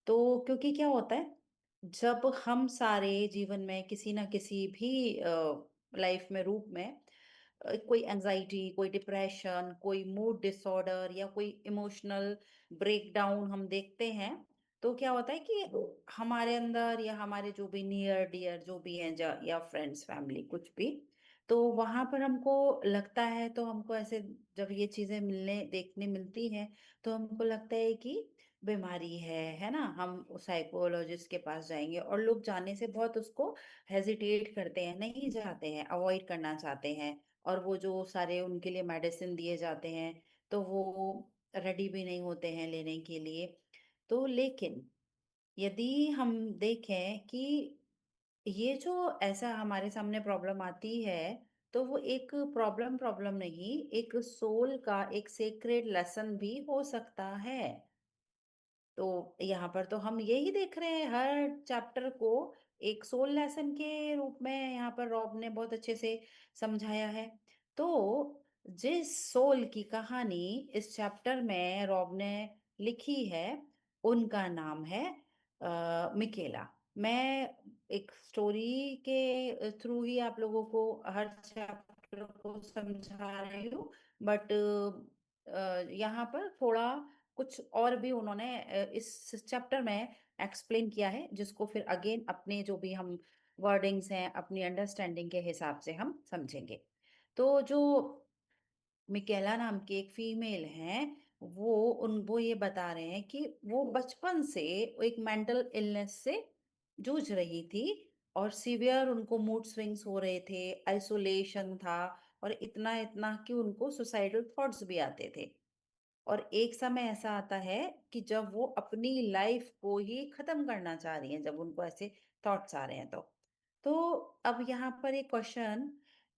तो क्योंकि क्या होता है, जब हम सारे जीवन में किसी ना किसी भी लाइफ में रूप में कोई एंजाइटी, कोई डिप्रेशन, कोई मूड डिसऑर्डर या कोई इमोशनल ब्रेकडाउन हम देखते हैं, तो क्या होता है कि हमारे अंदर या हमारे जो भी नियर डियर जो भी हैं या फ्रेंड्स फैमिली कुछ भी, तो वहां पर हमको लगता है, तो हमको ऐसे जब ये चीजें मिलने देखने मिलती हैं, तो हमको लगता है कि बीमारी है ना? हम साइकोलॉजिस्ट के पास जाएंगे, और लोग जाने से बहुत उसको हेजिटेट करते हैं, नहीं जाते हैं, अवॉइड करना चाहते हैं। और वो जो सारे उनके लिए मेडिसिन दिए जाते हैं, तो वो रेडी भी नहीं होते हैं लेने के लिए। तो लेकिन यदि हम देखें कि ये जो ऐसा हमारे सामने प्रॉब्लम आती है, तो वो एक प्रॉब्लम प्रॉब्लम नहीं, एक सोल का एक सेक्रेड लेसन भी हो सकता है। तो यहाँ पर तो हम यही देख रहे हैं, हर चैप्टर को एक सोल लेसन के रूप में यहाँ पर रॉब ने बहुत अच्छे से समझाया है। तो जिस सोल की कहानी इस चैप्टर में रॉब ने लिखी है, उनका नाम है मिकेला। मैं एक स्टोरी के थ्रू ही आप लोगों को हर चैप्टर को समझा रही हूँ, बट यहाँ पर थोड़ा कुछ और भी उन्होंने इस चैप्टर में एक्सप्लेन किया है, जिसको फिर अगेन अपने जो भी हम वर्डिंग्स हैं, अपनी अंडरस्टैंडिंग के हिसाब से हम समझेंगे। तो जो मिकेला नाम की एक फीमेल हैं, वो ये बता रहे हैं कि वो बचपन से एक मेंटल इलनेस से जूझ रही थी, और सीवियर उनको मूड स्विंग्स हो रहे थे, आइसोलेशन था, और इतना इतना कि उनको सुसाइडल थॉट्स भी आते थे। और एक समय ऐसा आता है कि जब वो अपनी लाइफ को ही खत्म करना चाह रही हैं, जब उनको ऐसे थॉट्स आ रहे हैं। तो अब यहाँ पर एक क्वेश्चन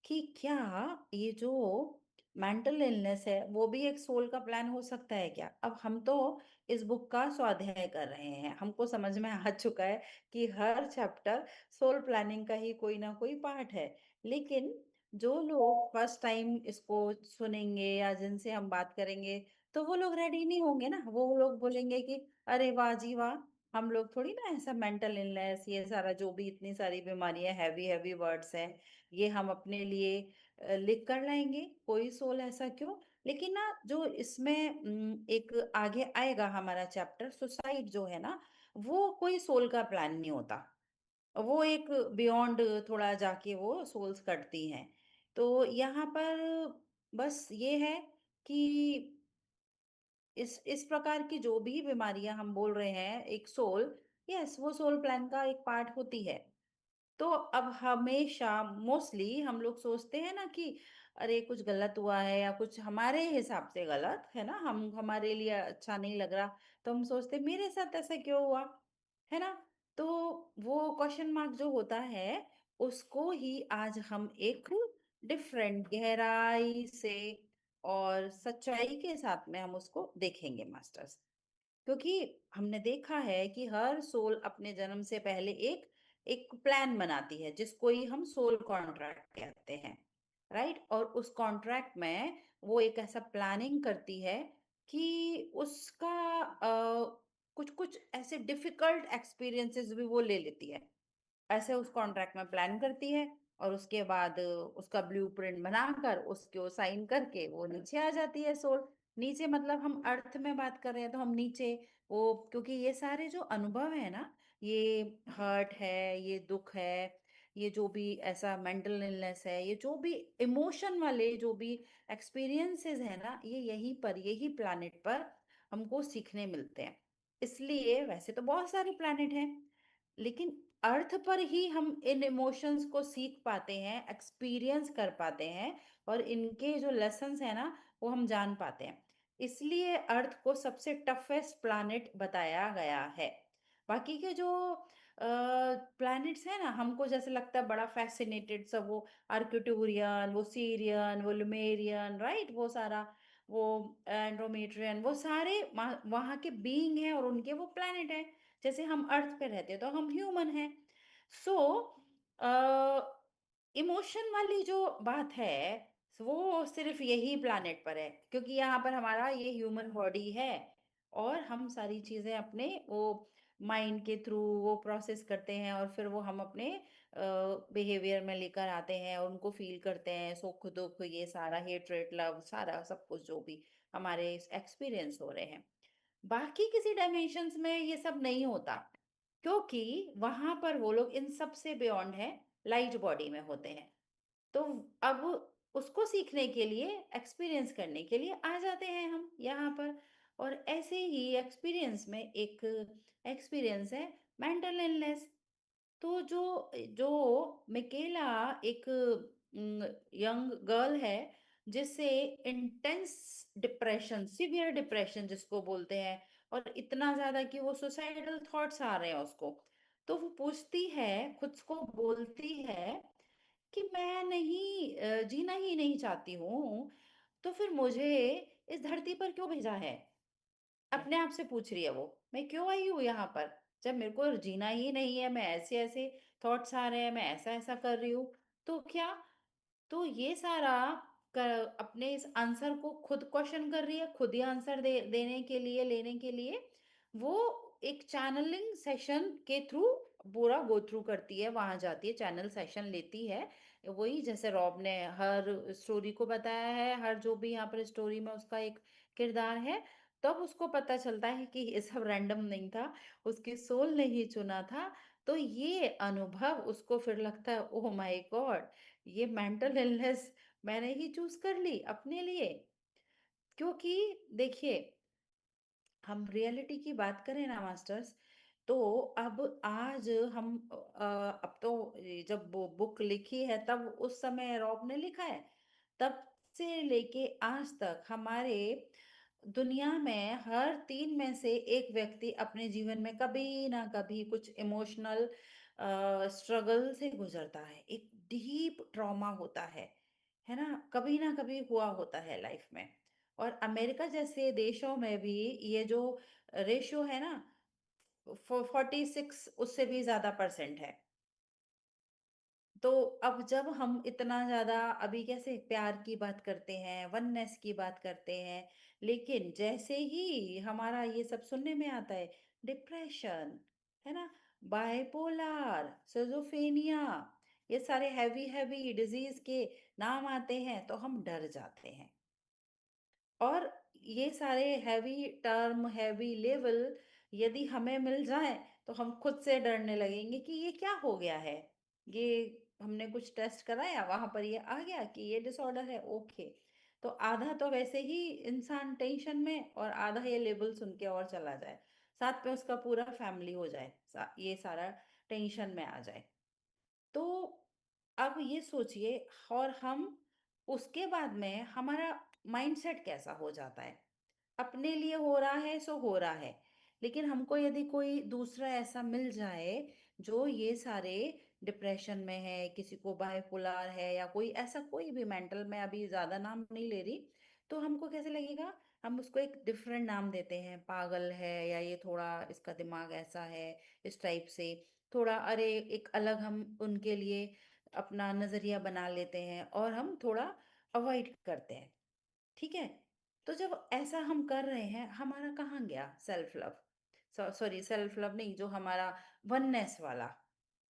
कि क्या ये जो मेंटल इलनेस है, वो भी एक सोल का प्लान हो सकता है क्या? अब हम तो इस बुक का स्वाध्याय कर रहे हैं, हमको समझ में आ चुका है कि हर चैप्टर सोल प्लानिंग का ही कोई ना कोई पार्ट है। लेकिन जो लोग फर्स्ट टाइम इसको सुनेंगे या जिनसे हम बात करेंगे, तो वो लोग रेडी नहीं होंगे ना। वो लोग बोलेंगे कि अरे वाह जी वाह, हम लोग थोड़ी ना ऐसा मेंटल इलनेस, ये सारा जो भी इतनी सारी बीमारियां, हैवी हैवी वर्ड्स हैं, ये हम अपने लिए लिख कर लाएंगे, कोई सोल ऐसा क्यों। लेकिन ना जो इसमें एक आगे आएगा हमारा चैप्टर, सुसाइड जो है ना, वो कोई सोल का प्लान नहीं होता। वो एक बियॉन्ड थोड़ा जाके वो सोल्स करती हैं। तो यहाँ पर बस ये है कि इस प्रकार की जो भी बीमारियां हम बोल रहे हैं, एक सोल, यस, वो सोल प्लान का एक पार्ट होती है। तो अब हमेशा मोस्टली हम लोग सोचते हैं ना कि अरे कुछ गलत हुआ है, या कुछ हमारे हिसाब से गलत है ना, हम हमारे लिए अच्छा नहीं लग रहा, तो हम सोचते हैं मेरे साथ ऐसा क्यों हुआ, है ना? तो वो क्वेश्चन मार्क जो होता है, उसको ही आज हम एक डिफरेंट गहराई से और सच्चाई के साथ में हम उसको देखेंगे मास्टर्स। क्योंकि हमने देखा है कि हर सोल अपने जन्म से पहले एक एक प्लान बनाती है, जिसको ही हम सोल कॉन्ट्रैक्ट कहते हैं, राइट? और उस कॉन्ट्रैक्ट में वो एक ऐसा प्लानिंग करती है कि उसका कुछ कुछ ऐसे डिफिकल्ट एक्सपीरियंसेस भी वो ले लेती है, ऐसे उस कॉन्ट्रैक्ट में प्लान करती है, और उसके बाद उसका ब्लूप्रिंट बनाकर उसको साइन करके वो नीचे आ जाती है सोल। नीचे मतलब हम अर्थ में बात कर रहे हैं, तो हम नीचे वो, क्योंकि ये सारे जो अनुभव है ना, ये हर्ट है, ये दुख है, ये जो भी ऐसा मेंटल इलनेस है, ये जो भी इमोशन वाले जो भी एक्सपीरियंसेस है ना, ये यहीं पर, यही प्लैनेट पर हमको सीखने मिलते हैं। इसलिए वैसे तो बहुत सारे प्लैनेट हैं, लेकिन अर्थ पर ही हम इन इमोशंस को सीख पाते हैं, एक्सपीरियंस कर पाते हैं, और इनके जो लेसन्स हैं ना, वो हम जान पाते हैं। इसलिए अर्थ को सबसे टफेस्ट प्लैनेट बताया गया है। बाकी के जो प्लैनेट्स हैं ना, हमको जैसे लगता है बड़ा फैसिनेटेड सब, वो आर्क्टूरियन, वो सीरियन, वो लुमेरियन, राइट, वो सारा, वो एंड्रोमेट्रियन, वो सारे वहाँ के बीइंग हैं, और उनके वो प्लैनेट हैं। जैसे हम अर्थ पे रहते हैं, तो हम ह्यूमन हैं। सो इमोशन वाली जो बात है, वो सिर्फ यही प्लैनेट पर है, क्योंकि यहाँ पर हमारा ये ह्यूमन बॉडी है, और हम सारी चीज़ें अपने वो माइंड के थ्रू वो प्रोसेस करते हैं और फिर वो हम अपने बिहेवियर में लेकर आते हैं और उनको फ़ील करते हैं, सुख-दुःख ये सारा हेट्रेड, लव सारा सब कुछ जो भी हमारे एक्सपीरियंस हो रहे हैं। बाकी किसी डायमेंशंस में ये सब नहीं होता, क्योंकि वहाँ पर वो लोग इन सब से बियॉन्ड हैं, लाइट बॉडी में होते हैं। तो अब उसको सीखने के लिए, एक्सपीरियंस करने के लिए आ जाते हैं हम यहाँ पर। और ऐसे ही एक्सपीरियंस में एक एक्सपीरियंस है मेंटल इलनेस। तो जो जो मिकेला एक यंग गर्ल है जिसे इंटेंस डिप्रेशन, सीवियर डिप्रेशन जिसको बोलते हैं, और इतना ज्यादा कि वो सुसाइडल थॉट्स आ रहे हैं उसको। तो वो पूछती है, खुद को बोलती है कि मैं नहीं जीना ही नहीं चाहती हूँ, तो फिर मुझे इस धरती पर क्यों भेजा है? अपने आप से पूछ रही है वो, मैं क्यों आई हूँ यहाँ पर? जब मेरे को जीना ही नहीं है, मैं ऐसे-ऐसे थॉट्स आ रहे हैं, मैं ऐसा-ऐसा कर रही हूँ, तो क्या? तो ये सारा अपने इस आंसर को खुद क्वेश्चन कर रही है, खुद ही आंसर देने के लिए, लेने के लिए वो एक चैनलिंग सेशन के थ्रू पूरा गो थ्रू करती है, वहां जाती है, चैनल सेशन लेती है। वही जैसे रॉब ने हर स्टोरी को बताया है, हर जो भी यहाँ पर स्टोरी में उसका एक किरदार है, तब उसको पता चलता है कि ये सब रैंडम नहीं था, उसकी सोल ने ही चुना था। तो ये अनुभव उसको फिर लगता है, ओह माय गॉड, ये मेंटल इलनेस मैंने ही चूज कर ली अपने लिए। क्योंकि देखिए, हम रियलिटी की बात करें ना मास्टर्स, तो अब आज हम अब तो ये जब वो बुक लिखी है तब उस समय रॉब ने लिखा है, तब से लेके आज तक हमारे दुनिया में हर 3 में से 1 व्यक्ति अपने जीवन में कभी ना कभी कुछ इमोशनल स्ट्रगल से गुजरता है। एक डीप ट्रॉमा होता है ना? कभी ना कभी हुआ होता है लाइफ में। और अमेरिका जैसे देशों में भी ये जो रेशियो है ना, 46 उससे भी ज़्यादा परसेंट है। तो अब जब हम इतना ज़्यादा अभी कैसे प्यार की बात करते हैं, वननेस की बात करते हैं, लेकिन जैसे ही हमारा ये सब सुनने में आता है, डिप्रेशन, है ना? बाइपोलर, सिज़ोफ्रेनिया, ये सारे हेवी-हेवी डिज़ीज़ के नाम आते हैं, तो हम डर जाते हैं। और ये सारे हैवी टर्म, हैवी लेवल यदि हमें मिल जाए, तो हम खुद से डरने लगेंगे कि ये क्या हो गया है? ये हमने कुछ टेस्ट कराया, वहाँ पर ये आ गया कि ये डिसऑर्डर है, ओके। तो आधा तो वैसे ही इंसान टेंशन में और आधा ये लेबल सुन के और चला जाए। साथ में उसका पूरा फैमिली हो जाए, ये सारा टेंशन में आ जाए। तो अब ये सोचिए, और हम उसके बाद में हमारा माइंडसेट कैसा हो जाता है। अपने लिए हो रहा है सो हो रहा है, लेकिन हमको यदि कोई दूसरा ऐसा मिल जाए जो ये सारे डिप्रेशन में है, किसी को बाइपोलर है, या कोई ऐसा कोई भी मेंटल, में अभी ज्यादा नाम नहीं ले रही, तो हमको कैसे लगेगा? हम उसको एक डिफरेंट नाम देते हैं, पागल है, या ये थोड़ा इसका दिमाग ऐसा है, इस टाइप से थोड़ा, अरे एक अलग हम उनके लिए अपना नजरिया बना लेते हैं और हम थोड़ा अवॉइड करते हैं। ठीक है? तो जब ऐसा हम कर रहे हैं, हमारा कहाँ गया self love? Sorry, self love नहीं, जो हमारा वननेस वाला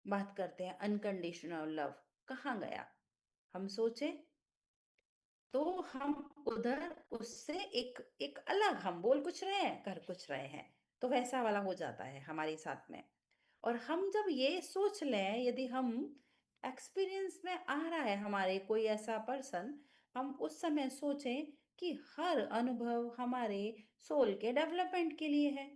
बात करते हैं, अनकंडीशनल लव, कहाँ गया? हम सोचे, तो हम उधर उससे एक एक अलग, हम बोल कुछ रहे हैं, कर कुछ रहे हैं, तो वैसा वाला हो जाता है हमारे साथ में। और हम जब ये सोच लें, यदि हम एक्सपीरियंस में आ रहा है हमारे कोई ऐसा पर्सन, हम उस समय सोचें कि हर अनुभव हमारे सोल के डेवलपमेंट के लिए है।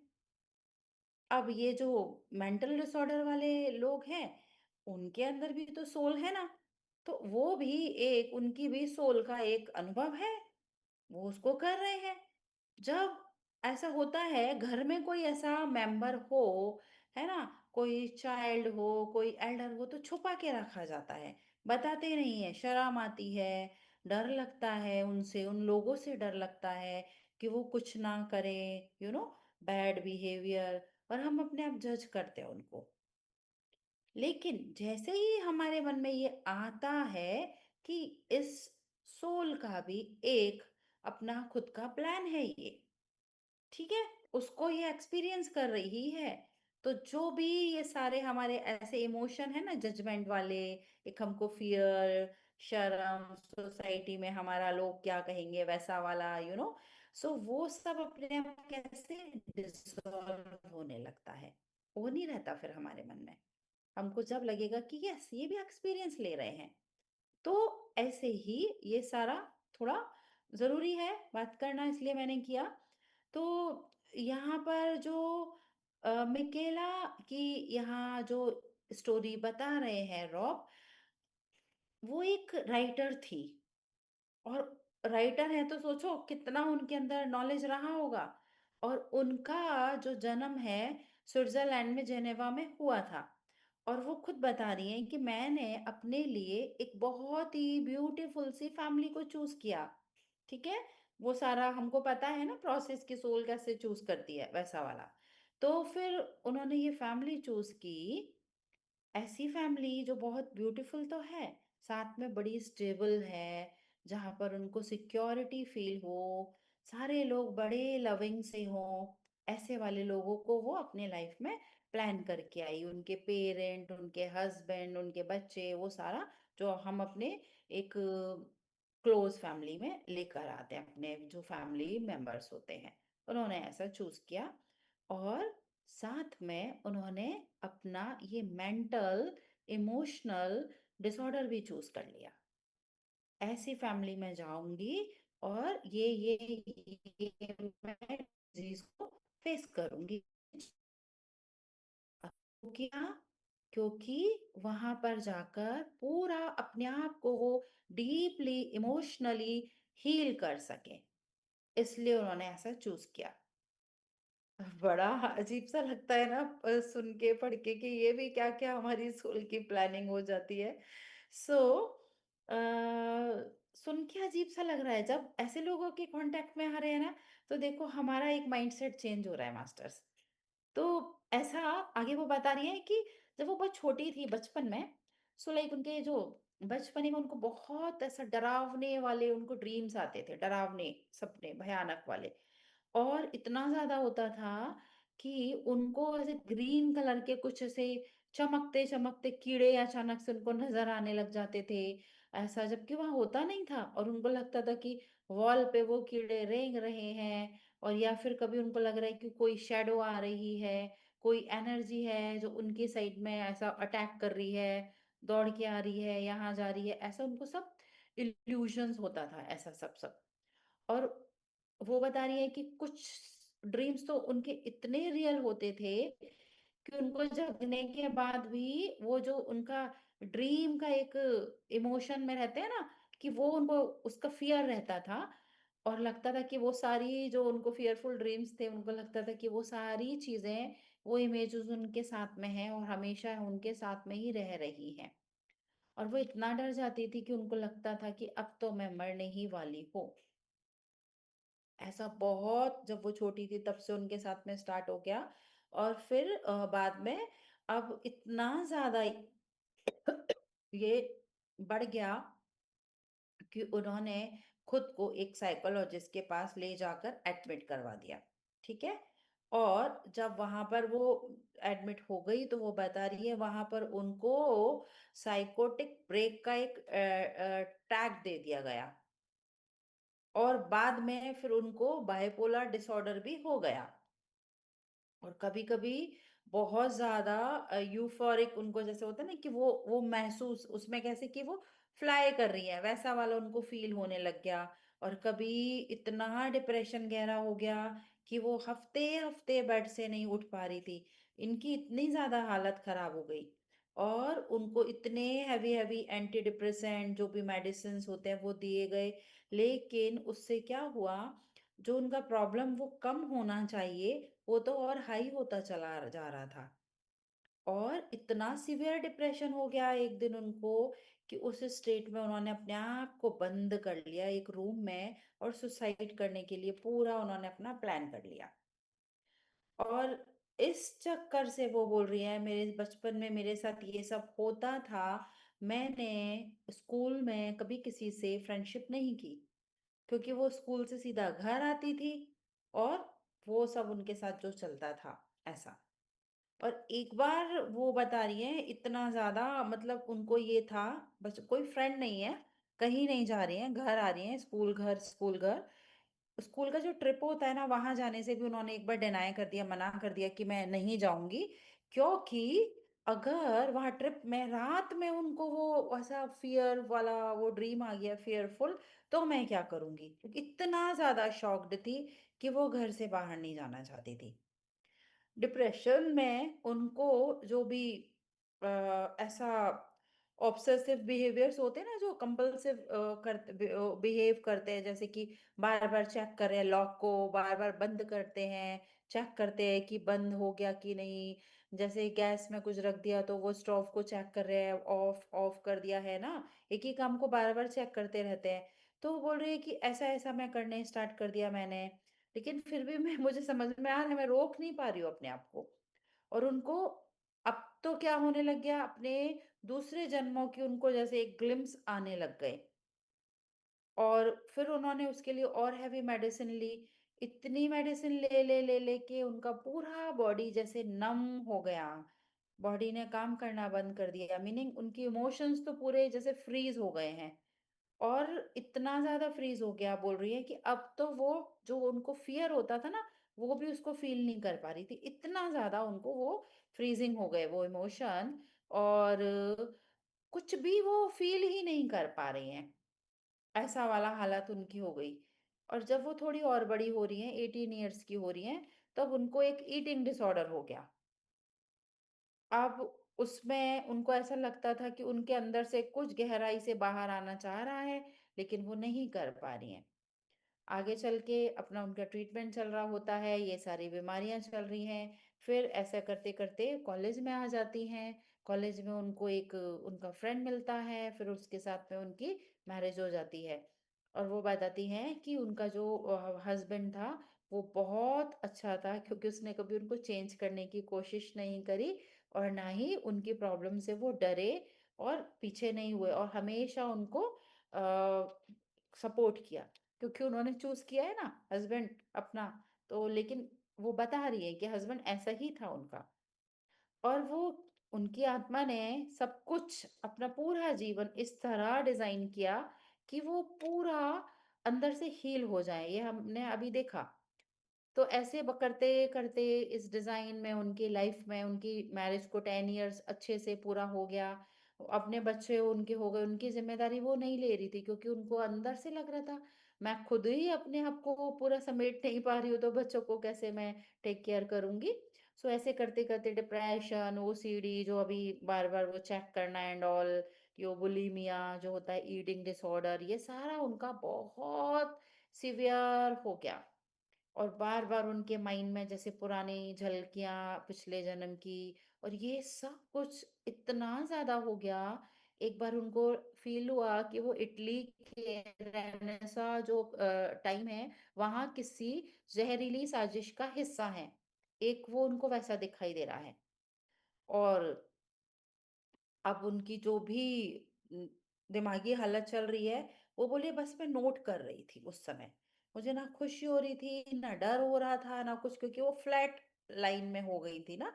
अब ये जो मेंटल डिसऑर्डर वाले लोग हैं, उनके अंदर भी तो सोल है ना, तो वो भी एक, उनकी भी सोल का एक अनुभव है, वो उसको कर रहे हैं। जब ऐसा होता है, घर में कोई ऐसा मेंबर हो, है ना, कोई चाइल्ड हो, कोई एल्डर हो, तो छुपा के रखा जाता है, बताते नहीं है, शर्म आती है, डर लगता है उनसे, उन लोगों से डर लगता है कि वो कुछ ना करें, बैड बिहेवियर, और हम अपने आप जज करते हैं उनको। लेकिन जैसे ही हमारे मन में ये आता है कि इस सोल का भी एक अपना खुद का प्लान है ये, ठीक है? उसको ये एक्सपीरियंस कर रही है। तो जो भी ये सारे हमारे ऐसे इमोशन है ना जजमेंट वाले, एक हमको फियर, शर्म, सोसाइटी में हमारा लोग क्या कहेंगे वैसा वाला, सो वो सब अपने आप कैसे डिसॉल्व होने लगता है। वो नहीं रहता फिर हमारे मन में। हमको जब लगेगा कि यस ये भी एक्सपीरियंस ले रहे हैं, तो ऐसे ही ये सारा थोड़ा ज़रूरी है बात करना, इसलिए मैंने किया। तो यहाँ पर जो मिकेला की यहाँ जो स्टोरी बता रहे हैं रॉब, वो एक राइटर थी। और राइटर है तो सोचो कितना उनके अंदर नॉलेज रहा होगा। और उनका जो जन्म है स्विट्जरलैंड में जेनेवा में हुआ था। और वो खुद बता रही हैं कि मैंने अपने लिए एक बहुत ही ब्यूटीफुल सी फैमिली को चूज किया। ठीक है। वो सारा हमको पता है ना प्रोसेस की, सोल कैसे चूज करती है वैसा वाला। तो फिर उन्होंने ये फैमिली चूज की, ऐसी फैमिली जो बहुत ब्यूटीफुल तो है, साथ में बड़ी स्टेबल है, जहाँ पर उनको सिक्योरिटी फील हो, सारे लोग बड़े लविंग से हों। ऐसे वाले लोगों को वो अपने लाइफ में प्लान करके आई, उनके पेरेंट, उनके हस्बैंड, उनके बच्चे, वो सारा जो हम अपने एक क्लोज फैमिली में लेकर आते हैं, अपने जो फैमिली मेंबर्स होते हैं, उन्होंने ऐसा चूज किया। और साथ में उन्होंने अपना ये मेंटल इमोशनल डिसऑर्डर भी चूज कर लिया। ऐसी फैमिली में जाऊंगी और ये मैं डिजीज को फेस करूंगी। तो क्या? क्योंकि वहां पर जाकर पूरा अपने आप को वो डीपली इमोशनली हील कर सके, इसलिए उन्होंने ऐसा चूज किया। बड़ा अजीब सा लगता है ना सुन के पढ़ के कि ये भी क्या क्या हमारी सोल की प्लानिंग हो जाती है। सो सुन के अजीब सा लग रहा है जब ऐसे लोगों के कांटेक्ट में आ रहे हैं ना। तो देखो हमारा एक माइंडसेट चेंज हो रहा है मास्टर्स। तो ऐसा आगे वो बता रही है कि जब वो बहुत छोटी थी बचपन में, सो लाइक उनके जो बचपन में उनको बहुत ऐसा डरावने वाले उनको ड्रीम्स आते थे, डरावने सपने भयानक वाले। और इतना ज़्यादा होता था कि उनको ऐसे ग्रीन कलर के कुछ ऐसे चमकते-चमकते कीड़े अचानक से उनको नज़र आने लग जाते थे। ऐसा जबकि वहाँ होता नहीं था और उनको लगता था कि वॉल पे वो कीड़े रेंग रहे हैं। और या फिर कभी उनको लग रहा है कि कोई शैडो आ रही है, कोई एनर्जी है जो उनकी साइड में ऐसा अटैक कर रही है, दौड़ के आ रही है, यहाँ जा रही है, ऐसा उनको सब इल्यूशंस होता था, ऐसा सब सब। और वो बता रही है कि कुछ ड्रीम्स तो उनके इतने रियल होते थे कि उनको जगने के बाद भी वो जो उनका ड्रीम का एक इमोशन में रहते हैं ना, कि वो उनको उसका फियर रहता था। और लगता था कि वो सारी जो उनको फियरफुल ड्रीम्स थे, उनको लगता था कि वो सारी चीजें, वो इमेजेस उनके साथ में हैं और हमेशा उनके साथ में ही रह रही हैं। और वो इतना डर जाती थी कि उनको लगता था कि अब तो मैं मरने ही वाली हूँ। ऐसा बहुत जब वो छोटी थी तब से उनके साथ में स्टार्ट हो गया। और फिर बाद में अब इतना ज़्यादा ये बढ़ गया कि उन्होंने खुद को एक साइकोलॉजिस्ट के पास ले जाकर एडमिट करवा दिया। ठीक है। और जब वहां पर वो एडमिट हो गई तो वो बता रही है वहां पर उनको साइकोटिक ब्रेक का एक टैग दे दिया गया। और बाद में फिर उनको बाइपोलर डिसऑर्डर भी हो गया। और कभी-कभी बहुत ज़्यादा यूफोरिक उनको जैसे होता है ना कि वो महसूस उसमें कैसे कि वो फ्लाई कर रही है, वैसा वाला उनको फ़ील होने लग गया। और कभी इतना डिप्रेशन गहरा हो गया कि वो हफ़्ते-हफ़्ते बेड से नहीं उठ पा रही थी। इनकी इतनी ज़्यादा हालत ख़राब हो गई। और उनको इतने हेवी-हेवी एंटी डिप्रेसेंट जो भी मेडिसिन्स होते हैं वो दिए गए। लेकिन उससे क्या हुआ, जो उनका प्रॉब्लम वो कम होना चाहिए, वो तो और हाई होता चला जा रहा था। और इतना सीवियर डिप्रेशन हो गया एक दिन उनको कि उस स्टेट में उन्होंने अपने आप को बंद कर लिया एक रूम में और सुसाइड करने के लिए पूरा उन्होंने अपना प्लान कर लिया। और इस चक्कर से वो बोल रही है मेरे बचपन में मेरे साथ ये सब होता था। मैंने स्कूल में कभी किसी से फ्रेंडशिप नहीं की, क्योंकि वो स्कूल से सीधा घर आती थी और वो सब उनके साथ जो चलता था, ऐसा। और एक बार वो बता रही हैं इतना ज़्यादा, मतलब उनको ये था, बस कोई फ्रेंड नहीं है, कहीं नहीं जा रही हैं, घर आ रही हैं, स्कूल घर। स्कूल का जो ट्रिप होता है ना, वहाँ जाने से भी उन्होंने एक बार डिनाई कर दिया, मना कर दिया कि मैं नहीं जाऊँगी, क्योंकि अगर वहाँ ट्रिप में रात में उनको वो ऐसा फ़ियर वाला वो ड्रीम आ गया, फ़ियरफुल, तो मैं क्या करूँगी? क्योंकि इतना ज़्यादा शॉक्ड थी कि वो घर से बाहर नहीं जाना चाहती थी। डिप्रेशन में उनको जो भी ऐसा ऑब्सेसिव बिहेवियर्स होते हैं ना, जो कंपल्सिव करते बिहेव करते हैं, जैसे कि बार बार चेक कर रहे हैं लॉक को, बार बार बंद करते हैं, चेक करते हैं कि बंद हो गया कि नहीं, जैसे गैस में कुछ रख दिया तो वो स्टोव को चेक कर रहे हैं, ऑफ ऑफ कर दिया है ना, एक ही काम को बार बार चेक करते रहते हैं। तो वो बोल रही है कि ऐसा ऐसा मैं करने स्टार्ट कर दिया मैंने, लेकिन फिर भी मैं मुझे समझ में आ रहा है, मैं रोक नहीं पा रही हूँ अपने आप को। और उनको अब तो क्या होने लग गया, अपने दूसरे जन्मों की उनको जैसे एक ग्लिम्स आने लग गए। और फिर उन्होंने उसके लिए और हैवी मेडिसिन ली। इतनी मेडिसिन ले के उनका पूरा बॉडी जैसे नम हो गया। बॉडी ने काम करना बंद कर दिया, मीनिंग उनकी इमोशंस तो पूरे जैसे फ्रीज हो गए हैं। और इतना ज़्यादा फ्रीज़ हो गया, बोल रही है कि अब तो वो जो उनको फ़ियर होता था ना, वो भी उसको फ़ील नहीं कर पा रही थी। इतना ज़्यादा उनको वो फ्रीज़िंग हो गए वो इमोशन, और कुछ भी वो फ़ील ही नहीं कर पा रही हैं। ऐसा वाला हालत उनकी हो गई। और जब वो थोड़ी और बड़ी हो रही हैं, 18 इयर्स की हो रही हैं, तब उनको एक ईटिंग डिसऑर्डर हो गया। अब उसमें उनको ऐसा लगता था कि उनके अंदर से कुछ गहराई से बाहर आना चाह रहा है, लेकिन वो नहीं कर पा रही हैं। आगे चल के अपना उनका ट्रीटमेंट चल रहा होता है, ये सारी बीमारियां चल रही हैं। फिर ऐसा करते करते कॉलेज में आ जाती हैं। कॉलेज में उनको एक उनका फ्रेंड मिलता है, फिर उसके साथ में उनकी मैरिज हो जाती है। और वो बताती हैं कि उनका जो हस्बैंड था, वो बहुत अच्छा था, क्योंकि उसने कभी उनको चेंज करने की कोशिश नहीं करी, और ना ही उनकी प्रॉब्लम से वो डरे और पीछे नहीं हुए, और हमेशा उनको सपोर्ट किया, क्योंकि उन्होंने चूज़ किया है ना हस्बैंड अपना। तो लेकिन वो बता रही है कि हस्बैंड ऐसा ही था उनका। और वो उनकी आत्मा ने सब कुछ अपना पूरा जीवन इस तरह डिज़ाइन किया कि वो पूरा अंदर से हील हो जाए, ये हमने अभी देखा। तो ऐसे करते-करते इस डिज़ाइन में उनकी लाइफ में उनकी मैरिज को 10 इयर्स अच्छे से पूरा हो गया। अपने बच्चे उनके हो गए, उनकी ज़िम्मेदारी वो नहीं ले रही थी, क्योंकि उनको अंदर से लग रहा था, मैं खुद ही अपने आप को पूरा समेट नहीं पा रही हूँ, तो बच्चों को कैसे मैं टेक केयर करूँगी। सो ऐसे करते-करते डिप्रेशन, ओसीडी जो अभी बार-बार वो चेक करना एंड ऑल, यो बुलिमिया जो होता है, ईटिंग डिसऑर्डर, ये सारा उनका बहुत सीवियर हो गया। और बार-बार उनके माइंड में जैसे पुरानी झलकियाँ पिछले जन्म की, और ये सब कुछ इतना ज़्यादा हो गया। एक बार उनको फ़ील हुआ कि वो इटली के रेनेसां जो टाइम है, वहाँ किसी ज़हरीली साज़िश का हिस्सा हैं। एक वो उनको वैसा दिखाई दे रहा है। और अब उनकी जो भी उम, दिमागी हालत चल रही है, वो बोली बस मैं नोट कर रही थी उस समय। मुझे ना खुशी हो रही थी, ना डर हो रहा था, ना कुछ, क्योंकि वो फ्लैट लाइन में हो गई थी ना।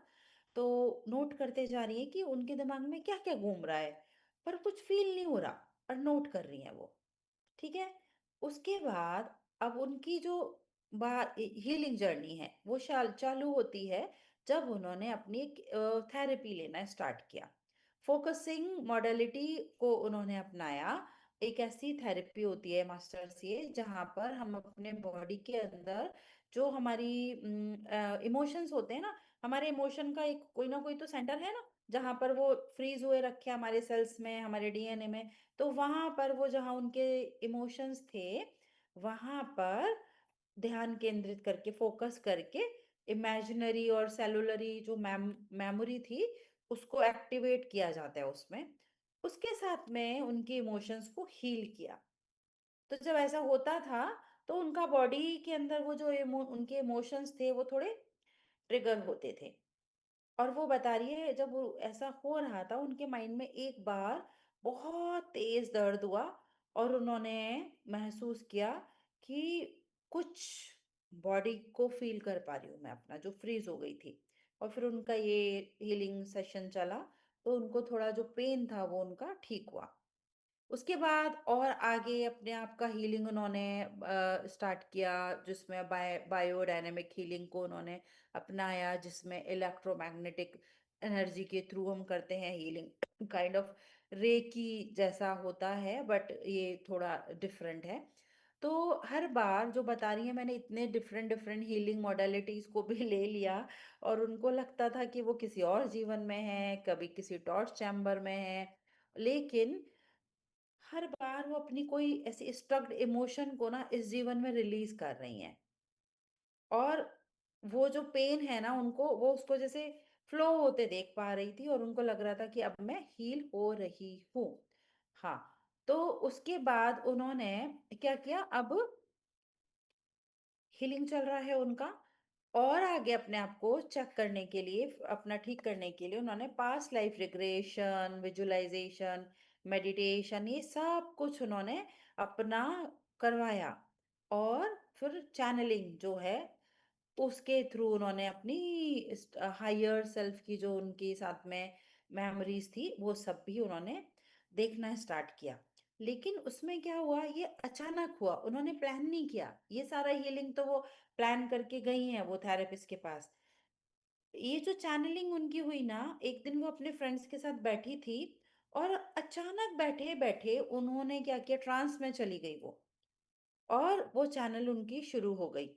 तो नोट करते जा रही हैं कि उनके दिमाग में क्या-क्या घूम रहा है, पर कुछ फ़ील नहीं हो रहा, और नोट कर रही हैं वो। ठीक है? उसके बाद अब उनकी जो हीलिंग जर्नी है, वो शाल चालू होती है जब उन्होंने अपनी एक थेरेपी लेना स्टार्ट किया। फोकसिंग मॉडलिटी को उन्होंने अपनाया। एक ऐसी थेरेपी होती है मास्टर्स ये, जहाँ पर हम अपने बॉडी के अंदर जो हमारी इमोशंस होते हैं ना, हमारे इमोशन का एक कोई ना कोई तो सेंटर है ना, जहाँ पर वो फ्रीज़ हुए रखे हैं हमारे सेल्स में, हमारे डीएनए में। तो वहाँ पर वो जहाँ उनके इमोशंस थे, वहाँ पर ध्यान केंद्रित करके, फ़ोकस करके, इमेजिनरी और सेलुलरी जो मेमोरी थी, उसको एक्टिवेट किया जाता है उसमें। उसके साथ में उनके इमोशंस को हील किया। तो जब ऐसा होता था, तो उनका बॉडी के अंदर वो जो उनके इमोशंस थे, वो थोड़े ट्रिगर होते थे। और वो बता रही है जब वो ऐसा हो रहा था, उनके माइंड में एक बार बहुत तेज दर्द हुआ, और उन्होंने महसूस किया कि कुछ बॉडी को फ़ील कर पा रही हूँ मैं अपना, जो फ्रीज़ हो गई थी। और फिर उनका ये हीलिंग सेशन चला, तो उनको थोड़ा जो पेन था वो उनका ठीक हुआ। उसके बाद और आगे अपने आप का हीलिंग उन्होंने स्टार्ट किया, जिसमें बायोडायनेमिक हीलिंग को उन्होंने अपनाया, जिसमें इलेक्ट्रोमैग्नेटिक एनर्जी के थ्रू हम करते हैं हीलिंग। काइंड ऑफ रेकी जैसा होता है, बट ये थोड़ा डिफरेंट है। तो हर बार जो बता रही हैं, मैंने इतने डिफरेंट डिफरेंट हीलिंग मॉडलिटीज को भी ले लिया, और उनको लगता था कि वो किसी और जीवन में है, कभी किसी टॉर्च चैम्बर में है। लेकिन हर बार वो अपनी कोई ऐसी स्टक्ड इमोशन को ना इस जीवन में रिलीज कर रही हैं, और वो जो पेन है ना, उनको वो उसको जैसे फ्लो होते देख पा रही थी, और उनको लग रहा था कि अब मैं हील हो रही हूँ। हाँ, तो उसके बाद उन्होंने क्या किया, अब हीलिंग चल रहा है उनका, और आगे अपने आप को चेक करने के लिए, अपना ठीक करने के लिए उन्होंने past life regression, visualisation, meditation, ये सब कुछ उन्होंने अपना करवाया। और फिर चैनलिंग जो है, उसके थ्रू उन्होंने अपनी हायर सेल्फ की जो उनके साथ में मेमोरीज थी, वो सब भी उन्होंने देखना स्टार्ट किया। लेकिन उसमें क्या हुआ, ये अचानक हुआ, उन्होंने प्लान नहीं किया। ये सारा हीलिंग तो वो प्लान करके गई हैं वो थेरेपिस्ट के पास। ये जो चैनलिंग उनकी हुई ना, एक दिन वो अपने फ्रेंड्स के साथ बैठी थी, और अचानक बैठे बैठे उन्होंने क्या किया, ट्रांस में चली गई वो, और वो चैनल उनकी शुरू हो गई।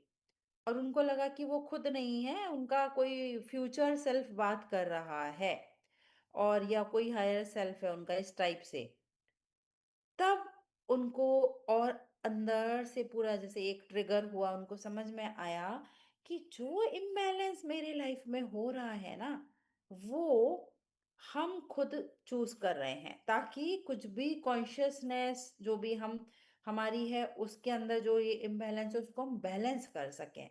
और उनको लगा कि वो खुद नहीं है, उनका कोई फ्यूचर सेल्फ बात कर रहा है, और या कोई हायर सेल्फ है उनका, इस टाइप से। तब उनको और अंदर से पूरा जैसे एक ट्रिगर हुआ, उनको समझ में आया कि जो इम्बैलेंस मेरे लाइफ में हो रहा है ना, वो हम खुद चूज कर रहे हैं, ताकि कुछ भी कॉन्शियसनेस जो भी हम हमारी है, उसके अंदर जो ये इम्बैलेंस है उसको हम बैलेंस कर सकें,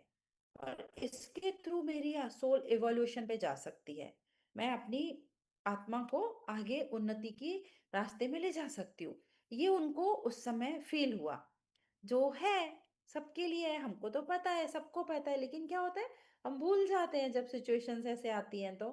और इसके थ्रू मेरी सोल इवोल्यूशन पे जा सकती है। मैं अपनी आत्मा को आगे उन्नति की रास्ते में ले जा सकती हूँ। ये उनको उस समय फील हुआ। जो है सबके लिए है, हमको तो पता है, सबको पता है, लेकिन क्या होता है, हम भूल जाते हैं जब सिचुएशंस ऐसे आती हैं तो।